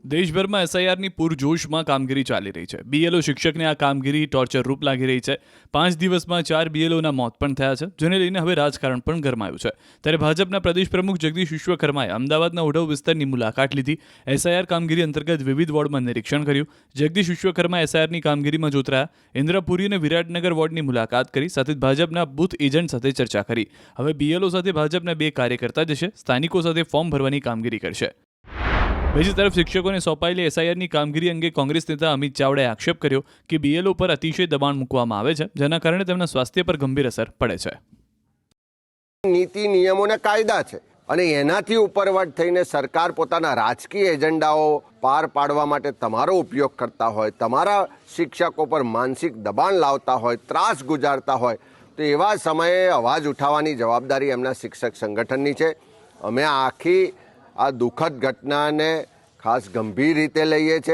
દેશભરમાં એસઆઈઆરની પૂરજોશમાં કામગીરી ચાલી રહી છે. બીએલઓ શિક્ષકને આ કામગીરી ટોર્ચર રૂપ લાગી રહી છે. 5 દિવસમાં 4 બીએલઓના મોત પણ થયા છે, જેને લઈને હવે રાજકારણ પણ ગરમાયું છે. ત્યારે ભાજપના પ્રદેશ પ્રમુખ જગદીશ વિશ્વકર્માએ અમદાવાદના ઓઢવ વિસ્તારની મુલાકાત લીધી. એસઆઈઆર કામગીરી અંતર્ગત વિવિધ વોર્ડમાં નિરીક્ષણ કર્યું. જગદીશ વિશ્વકર્મા એસઆઈઆરની કામગીરીમાં જોતરાયા. ઇન્દ્રાપુરી અને વિરાટનગર વોર્ડની મુલાકાત કરી, સાથે ભાજપના બૂથ એજન્ટ સાથે ચર્ચા કરી. હવે બીએલઓ સાથે ભાજપના 2 કાર્યકર્તા જશે, સ્થાનિકો સાથે ફોર્મ ભરવાની કામગીરી કરશે. બીજી તરફ શિક્ષકોને સોંપાયેલી એસઆઈઆરની કામગીરી અંગે કોંગ્રેસ નેતા અમિત ચાવડાએ આક્ષેપ કર્યો કે બીએલઓ પર અતિશય દબાણ મૂકવામાં આવે છે, જેના કારણે તેમના સ્વાસ્થ્ય પર ગંભીર અસર પડે છે. નીતિ નિયમો અને કાયદા છે અને એનાથી ઉપરવટ થઈને સરકાર પોતાના રાજકીય એજન્ડાઓ પાર પાડવા માટે તમારો ઉપયોગ કરતા હોય, તમારા શિક્ષકો પર માનસિક દબાણ લાવતા હોય, ત્રાસ ગુજારતા હોય, તો એવા સમયે અવાજ ઉઠાવવાની જવાબદારી એમના શિક્ષક સંગઠનની છે. અમે આખી આ દુઃખદ ઘટનાને ખાસ ગંભીર રીતે લઈએ છીએ.